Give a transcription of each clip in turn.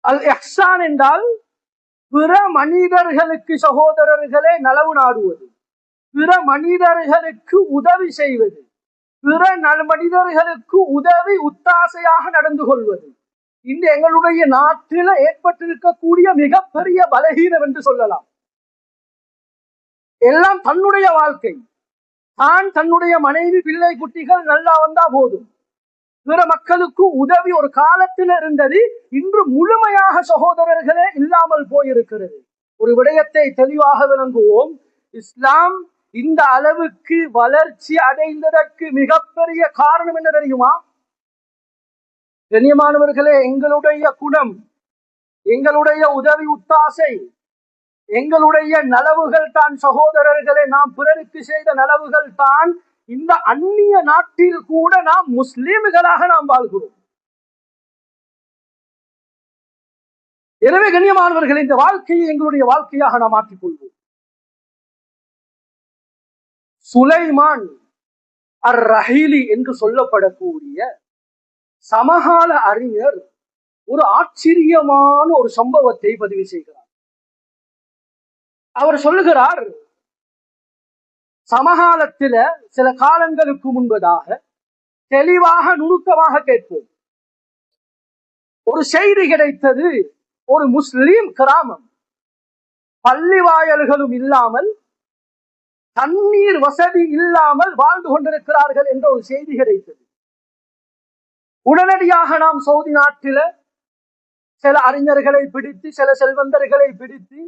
அல் இஹ்சான் என்றால் பிற மனிதர்களுக்கு சகோதரர்களே நலவு நாடுவது, பிற மனிதர்களுக்கு உதவி செய்வது, பிற மனிதர்களுக்கு உதவி உத்தாசையாக நடந்து கொள்வது. இந்த எங்களுடைய நாட்டில் ஏற்பட்டிருக்கக்கூடிய மிகப்பெரிய பலகீனம் என்று சொல்லலாம். எல்லாம் தன்னுடைய வாழ்க்கை, தான் தன்னுடைய மனைவி பிள்ளை குட்டிகள் நல்லா வந்தா போதும். பிற மக்களுக்கு உதவி ஒரு காலத்தில் இருந்தது, இன்று முழுமையாக சகோதரர்களே இல்லாமல் போயிருக்கிறது. ஒரு விடயத்தை தெளிவாக விளங்குவோம். இஸ்லாம் இந்த அளவுக்கு வளர்ச்சி அடைந்ததற்கு மிகப்பெரிய காரணம் என்ன தெரியுமா? கண்ணியமானவர்களே, எங்களுடைய குணம், எங்களுடைய உதவி உத்தாசை, எங்களுடைய நலவுகள் தான் சகோதரர்களே, நாம் பிறருக்கு செய்த நலவுகள் தான் இந்த அந்நிய நாட்டில் கூட நாம் முஸ்லிம்களாக நாம் வாழ்கிறோம். எனவே கண்ணியமானவர்கள், இந்த வாழ்க்கையை எங்களுடைய வாழ்க்கையாக நாம் மாற்றிக் கொள்வோம். சுலைமான் அர்-ரஹீலி என்று சொல்லப்படக்கூடிய சமகால அறிஞர் ஒரு ஆச்சரியமான ஒரு சம்பவத்தை பதிவு செய்கிறார். அவர் சொல்லுகிறார், சமகாலத்தில சில காலங்களுக்கு முன்பதாக தெளிவாக நுணுக்கமாக கேட்போம். ஒரு செய்தி கிடைத்தது. ஒரு முஸ்லிம் கிராமம், பள்ளி வாயல்களும் இல்லாமல், தண்ணீர் வசதி இல்லாமல் வாழ்ந்து கொண்டிருக்கிறார்கள் என்ற ஒரு செய்தி கிடைத்தது. உடனடியாக நாம் சவுதி நாட்டில சில அறிஞர்களை பிடித்து, சில செல்வந்தர்களை பிடித்து,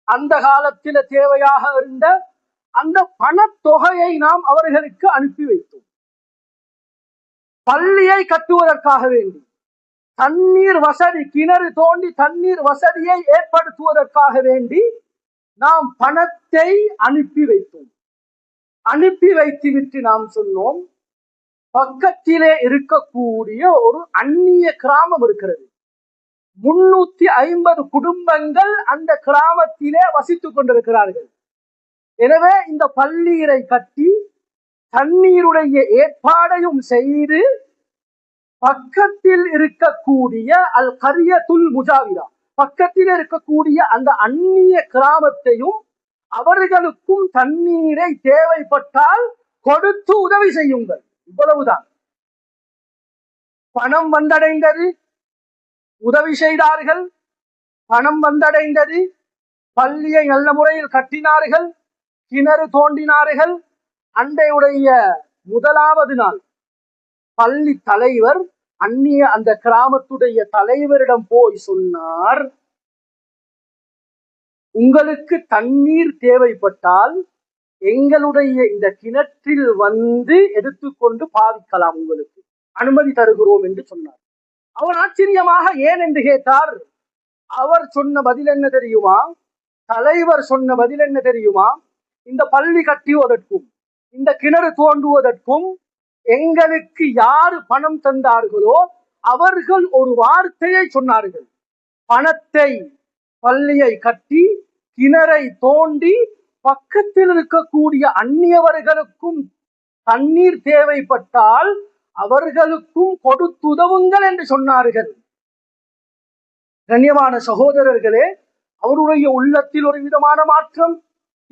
அந்த காலத்தில தேவையாக இருந்த அந்த பணத்தொகையை நாம் அவர்களுக்கு அனுப்பி வைத்தோம். பள்ளியை கட்டுவதற்காக வேண்டி, தண்ணீர் வசதி, கிணறு தோண்டி தண்ணீர் வசதியை ஏற்படுத்துவதற்காக வேண்டி நாம் பணத்தை அனுப்பி வைத்தோம். அனுப்பி வைத்துவிட்டு நாம் சொன்னோம், பக்கத்திலே இருக்கக்கூடிய ஒரு அந்நிய கிராமம் இருக்கிறது. 350 குடும்பங்கள் அந்த கிராமத்திலே வசித்துக் கொண்டிருக்கிறார்கள். எனவே இந்த பள்ளியை கட்டி தண்ணீருடைய ஏற்பாடையும் செய்து, பக்கத்தில் இருக்கக்கூடிய அல் கரியத்துல் முஜாவிரா, பக்கத்தில் இருக்கக்கூடிய அந்த அந்நிய கிராமத்தையும் அவர்களுக்கும் தண்ணீரை தேவைப்பட்டால் கொடுத்து உதவி செய்யுங்கள். இவ்வளவுதான். பணம் வந்தடைந்தது, உதவி செய்தார்கள். பணம் வந்தடைந்தது, பள்ளியை நல்ல முறையில் கட்டினார்கள், கிணறு தோண்டினார்கள். அண்டையுடைய முதலாவது நாள் பள்ளி தலைவர் அந்நிய அந்த கிராமத்துடைய தலைவரிடம் போய் சொன்னார், உங்களுக்கு தண்ணீர் தேவைப்பட்டால் எங்களுடைய இந்த கிணற்றில் வந்து எடுத்துக்கொண்டு பாவிக்கலாம், உங்களுக்கு அனுமதி தருகிறோம் என்று சொன்னார். அவர் ஆச்சரியமாக ஏன் என்று கேட்டார். அவர் சொன்ன பதில் என்ன தெரியுமா? தலைவர் சொன்ன பதில் என்ன தெரியுமா? இந்த பள்ளி கட்டுவதற்கும் இந்த கிணறு தோண்டுவதற்கும் எங்களுக்கு யாரு பணம் தந்தார்களோ அவர்கள் ஒரு வார்த்தையை சொன்னார்கள், பணத்தை பள்ளியை கட்டி கிணறை தோண்டி பக்கத்தில் இருக்கக்கூடிய அந்நியவர்களுக்கும் தண்ணீர் தேவைப்பட்டால் அவர்களுக்கும் கொடுத்துதவுங்கள் என்று சொன்னார்கள். கண்ணியமான சகோதரர்களே, அவருடைய உள்ளத்தில் ஒரு விதமான மாற்றம்.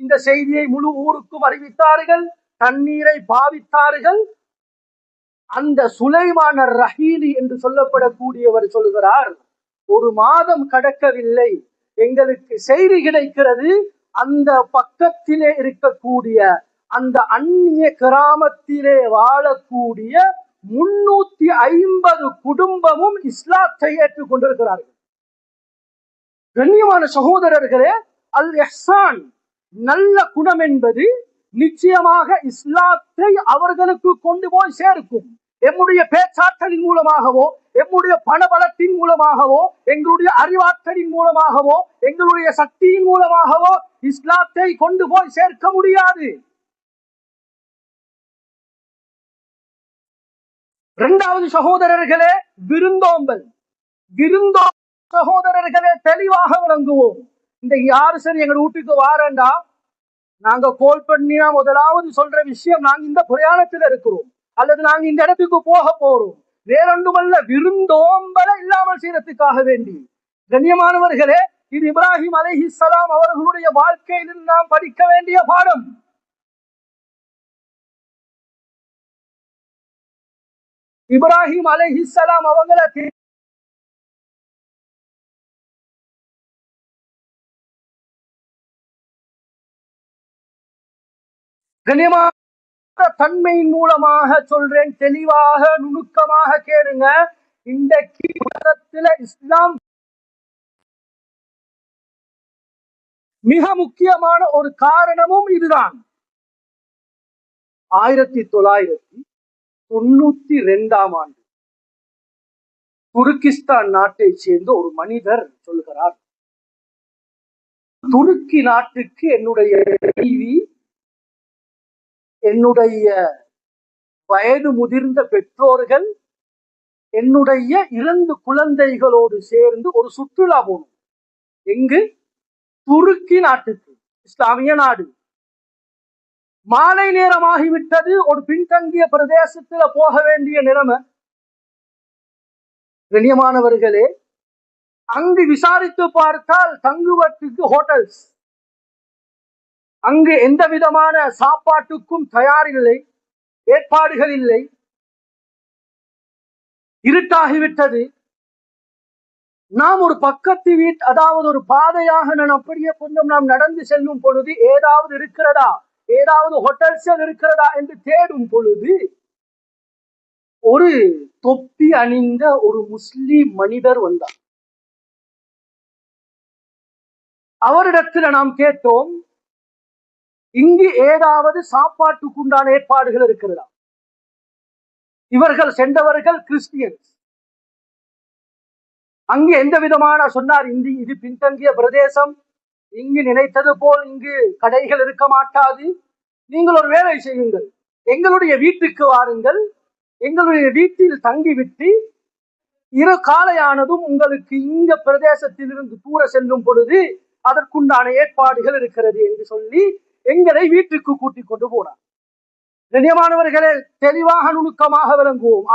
இந்த செய்தியை முழு ஊருக்கும் அறிவித்தார்கள், தண்ணீரை பாவித்தார்கள். அந்த சுலைமான் அர்-ரஹீலி என்று சொல்லப்படக்கூடியவர் சொல்கிறார், ஒரு மாதம் கடக்கவில்லை, எங்களுக்கு செய்தி கிடைக்கிறது, அந்த பக்கத்திலே இருக்கக்கூடிய அந்த அந்நிய கிராமத்திலே வாழக்கூடிய 350 குடும்பமும் இஸ்லாத்தை ஏற்றுக் கொண்டிருக்கிறார்கள். கண்ணியமான சகோதரர்களே, அல் இஹ்சான் நல்ல குணம் என்பது நிச்சயமாக இஸ்லாத்தை அவர்களுக்கு கொண்டு போய் சேர்க்கும். எம்முடைய பேச்சாற்றலின் மூலமாகவோ, எம்முடைய பணபலத்தின் மூலமாகவோ, எங்களுடைய அறிவாற்றலின் மூலமாகவோ, எங்களுடைய சக்தியின் மூலமாகவோ இஸ்லாத்தை கொண்டு போய் சேர்க்க முடியாது. இரண்டாவது சகோதரர்களே, விருந்தோம்பல். சகோதரர்களே, தெளிவாக விளங்குவோம். இந்த யாரு சரி எங்க வீட்டுக்கு வாரண்டா, நாங்க கோல் பண்ணினா முதலாவது சொல்ற விஷயம், நாங்க இந்த பிரயாணத்தில் இருக்கிறோம் அல்லது நாங்க இந்த இடத்துக்கு போக போறோம், வேறொன்றுமல்ல, விருந்தோம்பல இல்ல இல்லாமல் செய்யறதுக்காக வேண்டி. கண்ணியமானவர்களே, இது இப்ராஹிம் அலைஹிஸ்ஸலாம் அவர்களுடைய வாழ்க்கையில் நாம் படிக்க வேண்டிய பாடம். இப்ராஹிம் அலைஹிஸ்ஸலாம் அவங்களை கண்ணியமான தன்மையின் மூலமாக சொல்றேன், தெளிவாக நுணுக்கமாக கேளுங்க. இன்றைக்கு உலகத்துல இஸ்லாம் மிக முக்கியமான ஒரு காரணமும் இதுதான். 1992 ஆண்டு துருக்கிஸ்தான் நாட்டை சேர்ந்த ஒரு மனிதர் சொல்கிறார், துருக்கி நாட்டுக்கு என்னுடைய மனைவி, என்னுடைய வயது முதிர்ந்த பெற்றோர்கள், என்னுடைய 2 குழந்தைகளோடு சேர்ந்து ஒரு சுற்றுலா போகணும். எங்கு? துருக்கி நாட்டுக்கு, இஸ்லாமிய நாடு. மாலை நேரமாகிவிட்டது, ஒரு பின்தங்கிய பிரதேசத்துல போக வேண்டிய நிலைமை. கண்ணியமானவர்களே, அங்கு விசாரித்து பார்த்தால் தங்குவதற்கு ஹோட்டல்ஸ், அங்கு எந்த விதமான சாப்பாட்டுக்கும் தயாரில்லை, ஏற்பாடுகள் இல்லை. இருட்டாகிவிட்டது. நாம் ஒரு பக்கத்து வீட்டு, அதாவது ஒரு பாதையாக நான் அப்படியே கொஞ்சம் நாம் நடந்து செல்லும் பொழுது ஏதாவது இருக்கிறதா, ஏதாவது ஹோட்டல்ஸ் இருக்கிறதா என்று தேடும் பொழுது ஒரு தொப்பி அணிந்த ஒரு முஸ்லிம் மனிதர் வந்தார். அவரிடத்துல நாம் கேட்டோம், இங்கு ஏதாவது சாப்பாட்டுக்குண்டான ஏற்பாடுகள் இருக்கிறதா? இவர்கள் சென்றவர்கள் கிறிஸ்டியன்ஸ். அங்கு எந்த விதமான சொன்னார், இது பின்தங்கிய பிரதேசம், இங்கு நினைத்தது போல் இங்கு கடைகள் இருக்க மாட்டாது. நீங்கள் ஒரு வேலை செய்யுங்கள், எங்களுடைய வீட்டுக்கு வாருங்கள், எங்களுடைய வீட்டில் தங்கிவிட்டு இரு காலையானதும் உங்களுக்கு இந்த பிரதேசத்திலிருந்து தூர செல்லும் பொழுது அதற்குண்டான ஏற்பாடுகள் இருக்கிறது என்று சொல்லி எங்களை வீட்டுக்கு கூட்டிக் கொண்டு போனார். கண்ணியமானவர்களே, தெளிவாக நுணுக்கமாக விளங்குவோம்.